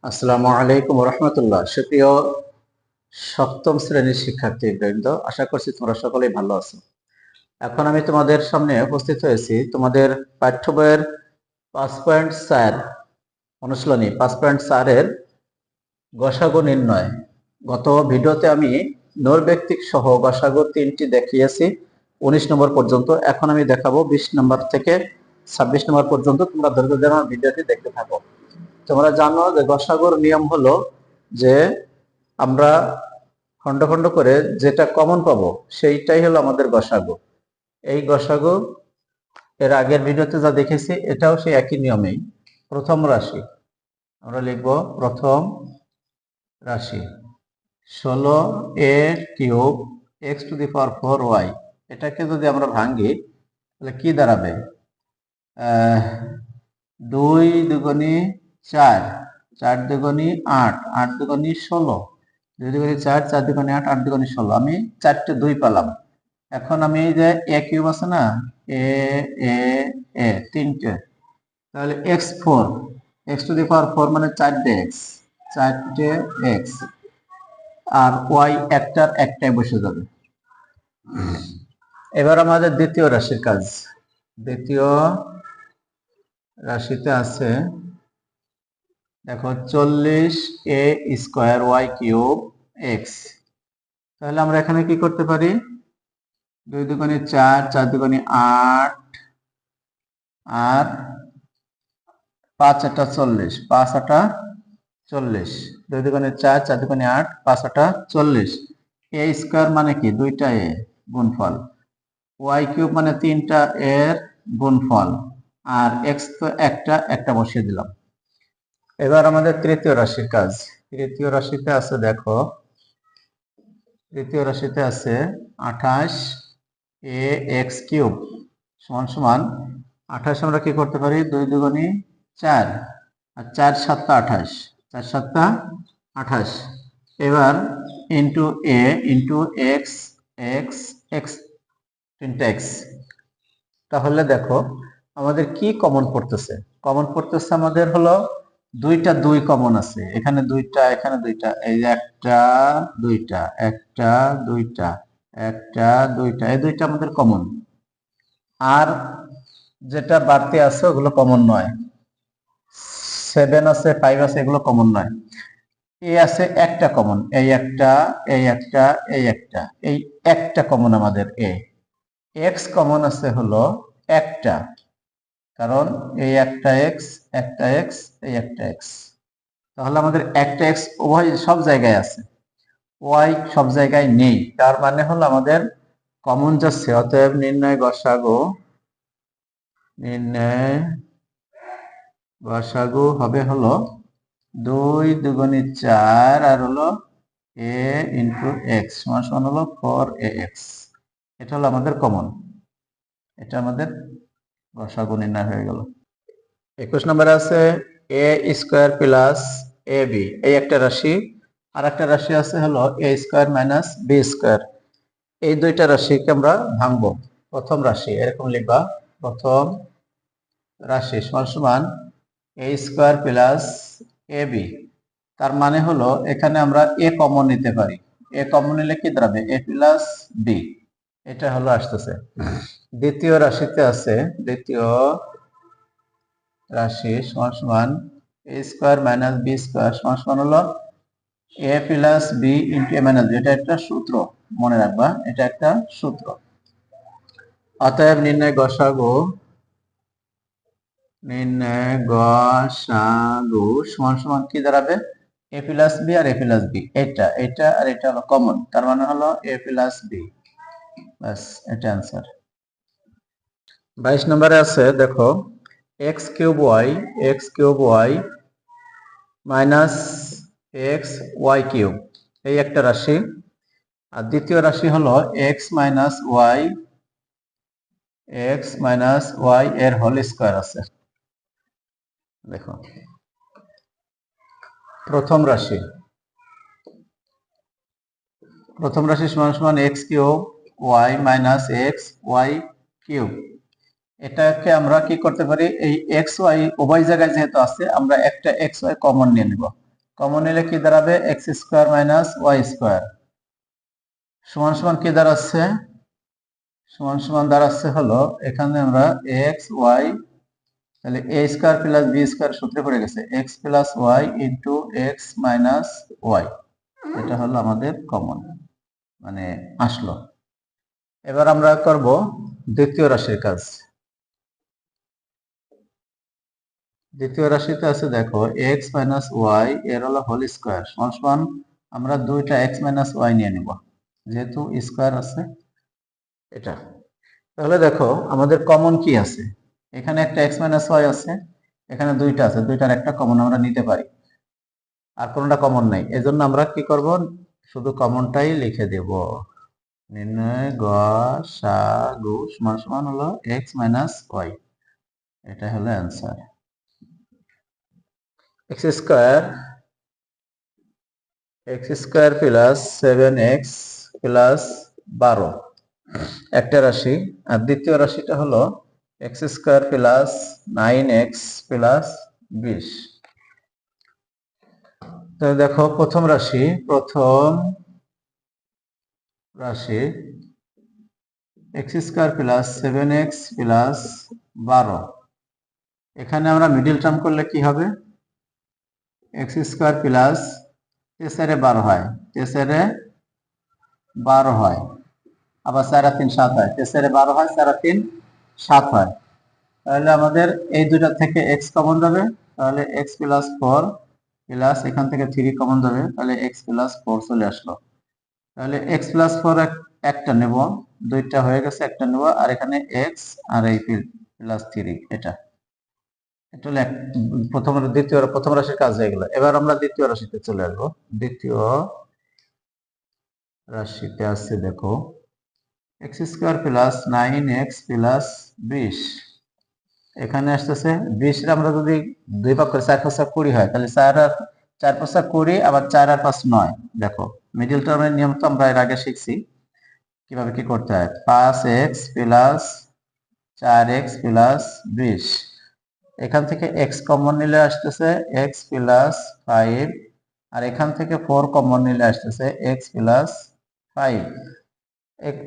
আসসালামু আলাইকুম রহমতুল্লাহ। সুপ্রিয় সপ্তম শ্রেণীর শিক্ষার্থীবৃন্দ, আশা করছি তোমরা সকলেই ভালো আছো। এখন আমি তোমাদের সামনে উপস্থিত হয়েছি তোমাদের পাঠ্য বইয়ের 5.4 অনুশীলনী 5.4 এর গসাগু নির্ণয়। গত ভিডিওতে আমি নৈর্ব্যক্তিক সহ গসাগু 3টি দেখিয়েছি 19 নম্বর পর্যন্ত। এখন আমি দেখাবো 20 নম্বর থেকে 26 নম্বর পর্যন্ত। তোমরা ধৈর্য ধরে আমার ভিডিওটি দেখতে থাকো। তোমরা জানো যে গসাগুর নিয়ম হলো যে আমরা খন্ড খন্ড করে যেটা কমন পাবো সেইটাই হলো আমাদের গসাগু। এই গসাগু এর আগের ভিডিওতে যা দেখেছি এটাও সেই একই নিয়মেই। প্রথম রাশি আমরা লিখব, প্রথম রাশি 16a³ x⁴y। এটাকে যদি আমরা ভাঙি তাহলে কি দাঁড়াবে? 2 দুগুণে 4, 4 দুগুণে 8, 8 দুগুণে 16, 2 দুগুণে 4, 4 দুগুণে 8, 8 দুগুণে 16। আমি 4টে 2 পেলাম। এখন আমি এই যে a³ আছে না, এ 3টে, তাহলে x4, x⁴ মানে 4টে x, আর y একটাই বসে যাবে। এবার আমাদের দ্বিতীয় রাশির কাজ। দ্বিতীয় রাশিতে আছে দেখো 40a² x। তাহলে আমরা এখানে কি করতে পারি? 2 দুগুণে 4, 4 দুগুণে 8, আর 5 8 40, 5 8 40, 2 দুগুণে 4, 4 দুগুণে 8, 5 8 40। a² মানে কি? 2টা a গুণফল, y³ মানে 3টা এর গুণফল, আর x তো একটা বসিয়ে দিলাম। এবার আমাদের তৃতীয় রাশির কাজ। তৃতীয় রাশিতে আছে দেখো, তৃতীয় রাশিতে আছে 28ax³ সমান সমান 28। আমরা কি করতে পারি? 2 দুগুণে 4, আর 4 7 28, 4 7 28। এবার into a into x, x x 3টা x। তাহলে দেখো আমাদের কি কমন পড়তেছে? কমন পড়তেছে আমাদের হলো 2টা 2 কমন আছে, এখানে 2টা, এখানে 2টা, এই যে 1টা 2টা, 1টা 2টা, 1টা 2টা, এই 2টা আমাদের কমন। আর যেটা বাড়তি আছে ওগুলো কমন নয়। 7 আছে, 5 আছে, এগুলো কমন নয়। এই আছে একটা কমন, এই একটা, এই একটা, এই একটা, এই একটা কমন আমাদের এ। এক্স কমন আছে হলো একটা, কারণ এই একটা এক্স, একটা এক্স, এই একটা এক্স। তাহলে আমাদের একটা এক্স উভয় সব জায়গায় আছে, ওয়াই সব জায়গায় নেই। তার মানে হলো আমাদের কমন যাচ্ছে। অতএব নির্ণয় গসাগু হবে হলো 2 দুগুণে 4, আর হলো a ইন্টু এক্স সমান সমান হলো 4ax। এটা হলো আমাদের কমন, এটা আমাদের গসাগু নির্ণয় হয়ে গেল। 21 নম্বরে আছে a² প্লাস ab, এই একটা রাশি। আর একটা রাশি আছে হলো a² মাইনাস b²। এই দুইটা রাশিকে আমরা ভাঙবো। প্রথম রাশি এরকম লিখবা, প্রথম রাশি সমান সমান a² প্লাস ab। তার মানে হলো এখানে আমরা a কমন নিতে পারি। a কমন নিলে কি দাঁড়াবে? a plus b। এটা হলো আসতেছে। দ্বিতীয় রাশিতে আছে, দ্বিতীয় রাশি সমান সমান a² মাইনাস b² সমান সমান হলো a plus b into a minus b। এটা একটা সূত্র, মনে রাখবা, এটা একটা সূত্র। অতএব নির্ণয় গসাগু সমান সমান কি দাঁড়াবে? a প্লাস b আর a প্লাস b, এটা আর এটা হলো কমন, তার মানে হলো a প্লাস b। বাস, এটা आंसर। 22 নম্বরে আছে দেখো x³ y মাইনাস xy³ এই একটা রাশি। আর দ্বিতীয় রাশি হলো x মাইনাস y এর হোল স্কয়ার আছে। দেখো প্রথম রাশি সমান সমান x³ y মাইনাস xy³। এটাকে আমরা কি করতে পারি? এই xy উভয় জায়গায় যেহেতু আছে, আমরা একটা xy কমন নিয়ে নেব। কমন নিলে কি দাঁড়াবে X square minus Y square সমান সমান কি দাঁড়াচ্ছে সমান সমান দাঁড়াচ্ছে হলো এখানে আমরা এক্স ওয়াই তাহলে A square plus B square সূত্রে পড়ে গেছে X plus Y into X minus Y এটা হলো আমাদের কমন মানে আসলো। এবার আমরা করব দ্বিতীয় রাশির কাজ। দ্বিতীয় রাশিতে আছে দেখো এক্স মাইনাস ওয়াই এর হলো হোল স্কোয়ার সমান সমান আমরা দুইটা এক্স মাইনাস ওয়াই নিয়ে নিব যেহেতু স্কোয়ার আছে এটা। তাহলে দেখো আমাদের কমন কি আছে এখানে একটা এক্স মাইনাস ওয়াই আছে এখানে দুইটা আছে দুইটার একটা কমন আমরা নিতে পারি আর কোনটা কমন নাই এজন্য আমরা কি করব শুধু কমনটাই লিখে দেব নির্ণয় গসাগু সমান সমান হলো এক্স মাইনাস ওয়াই এটা হলো answer. X square plus 7x plus 12 একটা রাশি আর দ্বিতীয় রাশিটা হলো x square plus 9x plus 20। তো দেখো প্রথম রাশি x square plus 7x plus 12 এখানে আমরা মিডিল টার্ম করলে কি হবে এক্স স্কোয়ার প্লাস 13 হয় 12 হয় আবার 4 আর 3 7 হয় 13 12 হয় 4 আর 3 7 হয় তাহলে আমাদের এই দুইটা থেকে x কমন যাবে তাহলে x প্লাস 4 প্লাস এখান থেকে 3 কমন যাবে তাহলে x প্লাস 4 চলে আসলো তাহলে x প্লাস 4 একটা নেব দুইটা হয়ে গেছে একটা নেব আর এখানে x আর এই প্লাস 3 এটা এটা হলো প্রথম রাশির কাজ হয়ে গেল। এবার আমরা দ্বিতীয় রাশিতে চলে আসবো। দ্বিতীয় রাশিতে আছে দেখো x square plus 9x plus 20 এখানে আসতেছে 20 আমরা যদি দুই ভাগ করে 4 5 20 হয় তাহলে 4 আর 4 5 20 আবার 4 আর 5 9 দেখো মিডল টার্মের নিয়ম তো আমরা এর আগে শিখছি কিভাবে কি করতে হয় 5x প্লাস 4x প্লাস 20 এখান থেকে x কমন নিলে আসতেছে x প্লাস 5 আর এখান থেকে 4 কমন নিলে আসতেছে x প্লাস 5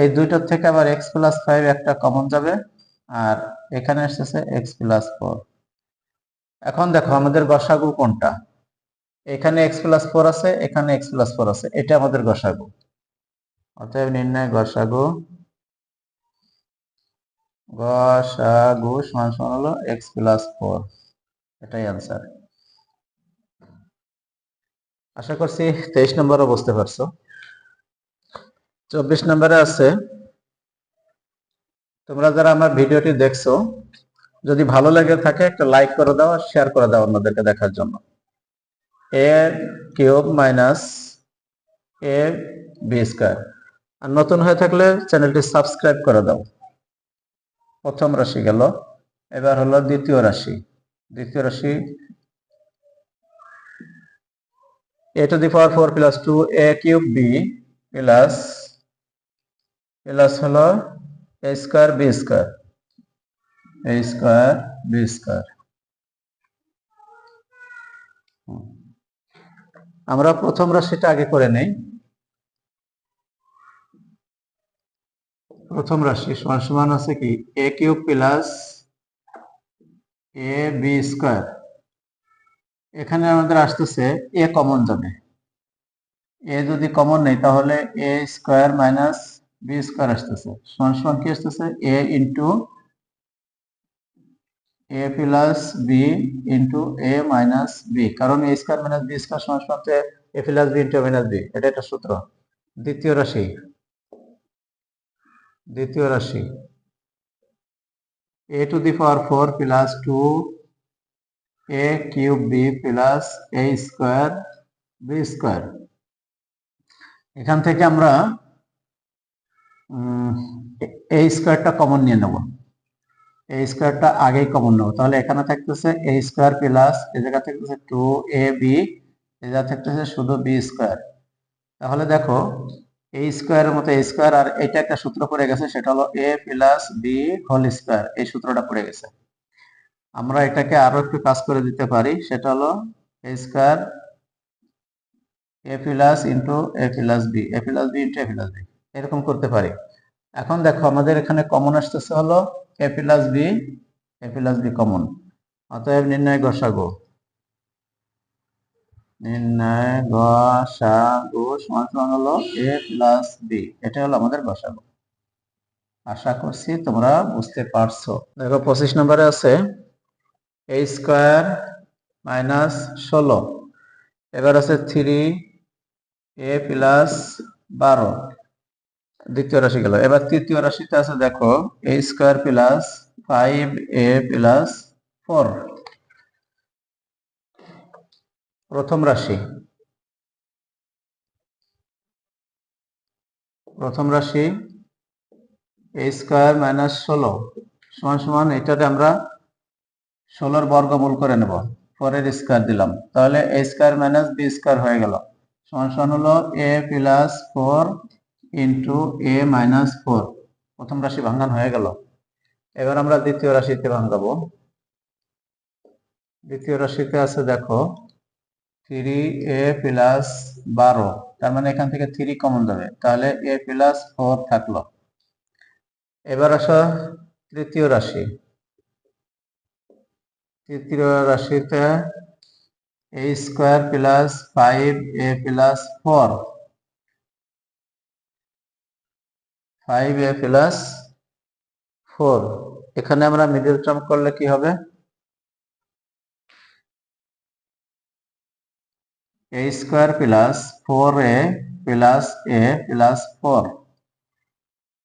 এই দুইটার থেকে আবার x প্লাস 5 একটা কমন যাবে আর এখানে আসতেছে x প্লাস 4 এখন দেখো আমাদের গসাগু কোনটা এখানে x প্লাস 4 আছে এখানে x প্লাস 4 আছে এটা আমাদের গসাগু অতএব নির্ণয় গসাগু সমান সমান হলো x প্লাস 4 এটাই आंसर। আশা করছি 23 নম্বরও বুঝতে পারছো। 24 নম্বরে আছে তোমরা যারা আমার ভিডিওটি দেখছো যদি ভালো লেগে থাকে একটা লাইক করে দাও আর শেয়ার করে দাও অন্যদেরকে দেখার জন্য। a cube minus a b square আর নতুন হয়ে থাকলে চ্যানেলটি সাবস্ক্রাইব করে দাও। প্রথম রাশি গেল এবার হলো দ্বিতীয় রাশি a to the power 4 plus 2a cube b plus হলো a স্কয়ার b স্কয়ার আমরা প্রথম রাশিটা আগে করে নেই। প্রথম রাশি সমান সমান আছে কি a cube plus a b square এখানে আমাদের আসতেছে a কমন যাবে a যদি কমন নেই তাহলে a square minus b square আসতেছে সমান সমান কি আসতেছে a into a plus b into a minus b কারণ a square minus b square সমান সমান a plus b into a minus b এটা একটা সূত্র। দ্বিতীয় রাশি a to the power 4 plus 2a cube b plus a square b square এখান থেকে আমরা a স্কয়ারটা কমন নিয়ে নেব a স্কয়ারটা আগেই কমন নেব তাহলে এখানে থাকতেছে a স্কয়ার প্লাস এই জায়গা থাকতেছে 2ab এই জায়গা থাকতেছে শুধু b স্কয়ার তাহলে দেখো a স্কয়ারের মতো a স্কয়ার আর এটা একটা সূত্র পড়ে গেছে সেটা হলো a plus b whole square এই সূত্রটা পড়ে গেছে আমরা এটাকে আরো একটু কাজ করে দিতে পারি সেটা হলো a square A plus into A plus B, A plus B into A plus B, এরকম করতে পারি। এখন দেখো আমাদের এখানে কমন আসতেছে হলো এ plus B, A plus B common, অতএব নির্ণয় গসাগু, নির্ণয় গসাগু সমান সমান হলো এ প্লাস বি, এটা হলো আমাদের গসাগু। আশা করছি তোমরা বুঝতে পারছো। দেখো 25 নম্বরে আছে এ স্কোয়ার মাইনাস 16, এবার আছে 3a প্লাস 12, দ্বিতীয় রাশি গেল। এবার তৃতীয় রাশিতে আছে দেখো এ স্কোয়ার প্লাস 5a প্লাস 4, প্রথম রাশি, প্রথম রাশি এ স্কোয়ার মাইনাস 16 সমান সমান এটাতে আমরা 16 বর্গমূল করে নেব, 4 এর স্কোয়ার দিলাম, তাহলে A square minus B square হয়ে গেল, সমান সমান হলো এ প্লাস 4 ইন্টু এ মাইনাস 4, প্রথম রাশি ভাঙান হয়ে গেল। এবার আমরা দ্বিতীয় রাশিতে ভাঙাবো। দ্বিতীয় রাশিতে আছে দেখো 3a প্লাস 12, তার মানে এখান থেকে 3 কমন যাবে, তাহলে a প্লাস 4 থাকলো। এবার আসো তৃতীয় রাশি, তৃতীয় রাশিতে a square plus 5a plus 4, 5a plus 4, এখানে আমরা মিডল টার্ম করলে কি হবে, a square plus 4a plus a plus 4,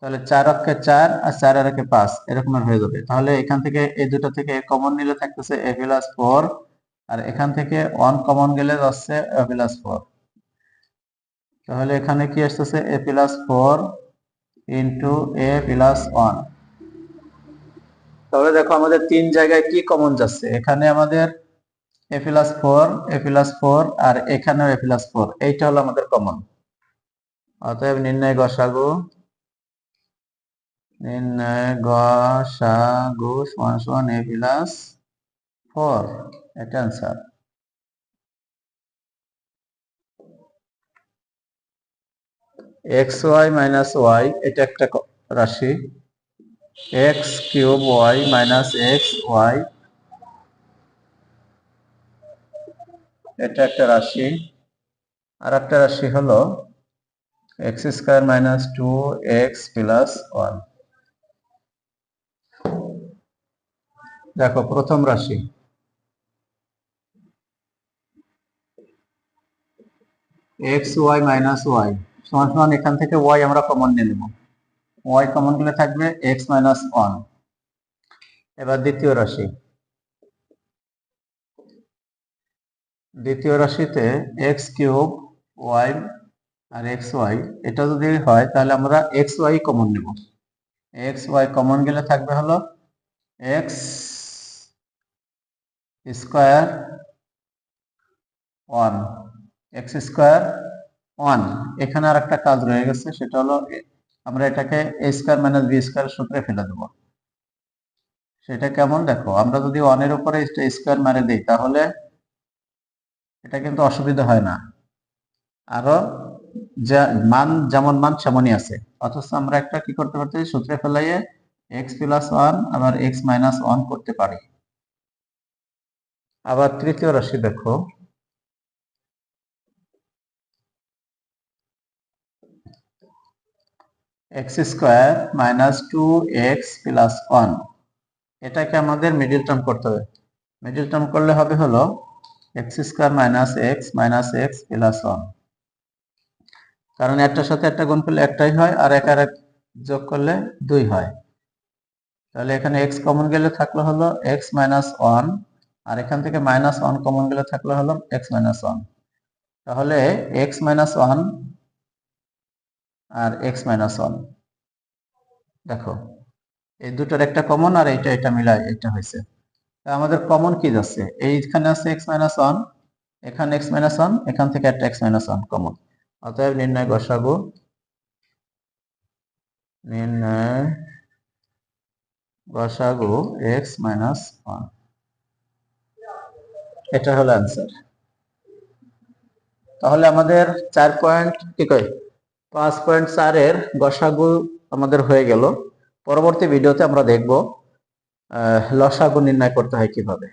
তাহলে 4 অক্ষে 4 আর 4 আর একে 5, এরকম হয়ে যাবে। তাহলে এখান থেকে এই দুটো থেকে কমন নিলে থাকতেছে a প্লাস 4, আর এখান থেকে 1 কমন গেলে যাচ্ছে a প্লাস 4, তাহলে এখানে কি আসতেছে a plus 4 into a plus 1। তবে দেখো আমাদের তিন জায়গায় কি কমন যাচ্ছে, এখানে আমাদের a প্লাস 4, a প্লাস 4 আর এখানেও a প্লাস 4, এইটা হলো আমাদের কমন। অতএব নির্ণয় গসাগু, নির্ণয় গসাগু সমান সমান a প্লাস 4, এটা आंसर। xy মাইনাস y, এটা একটা রাশি, x cube y minus xy, এটা একটা রাশি। আর একটা রাশি হলো x square minus 2x plus 1। দেখো প্রথম রাশি xy মাইনাস y সমান সমান, এখান থেকে y আমরা কমন নিয়ে নেব, y কমন গেলে থাকবে x মাইনাস 1। এবার দ্বিতীয় রাশি, দ্বিতীয় রাশিতে x কিউব y আর xy, এটা যদি হয় তাহলে আমরা xy কমন নেব, xy কমন গেলে থাকবে হলো x স্কয়ার 1, x স্কয়ার 1। এখানে আর একটা কাজ রয়ে গেছে, সেটা হলো আমরা এটাকে a square minus B square সূত্রে ফেলে দেব। সেটা কেমন দেখো, আমরা যদি 1 এর উপরে স্কয়ার মারে দেই তাহলে এটা কিন্তু অসুবিধা হয় না, আরো যা মান যেমন মান সেমনই আছে, অথচ আমরা একটা কি করতে পারছি, সূত্রে ফেলাইয়ে x প্লাস 1 আবার x মাইনাস 1 করতে পারি। আবার তৃতীয় রাশি দেখো x square minus 2x plus 1, এটাকে আমাদের মিডল টার্ম করতে হবে। মিডল টার্ম করলে হবে হলো x square minus x plus 1, কারণ একটার সাথে একটা গুণ করলে একটাই হয়, আর এক আর এক যোগ করলে 2 হয়। তাহলে এখানে x কমন গেলে থাকলো হলো x মাইনাস 1, আর এখান থেকে মাইনাস 1 কমন গেলে থাকলো হলো x মাইনাস 1, তাহলে x মাইনাস 1 আর x মাইনাস 1, দেখো এই দুটোর একটা কমন আর এটা মিলাই এটা হয়েছে। আমাদের কমন কি যাচ্ছে, এইখানে আছে x মাইনাস 1, এখানে x মাইনাস 1, এখান থেকে একটা x মাইনাস 1 কমন, অতএব নির্ণয় গসাগু, নির্ণয় গসাগু x মাইনাস 1, এটা হলো आंसर। তাহলে আমাদের 5.4 এর গসাগু আমাদের হয়ে গেল। পরবর্তী ভিডিওতে আমরা দেখব লসাগু নির্ণয় করতে হয় কিভাবে।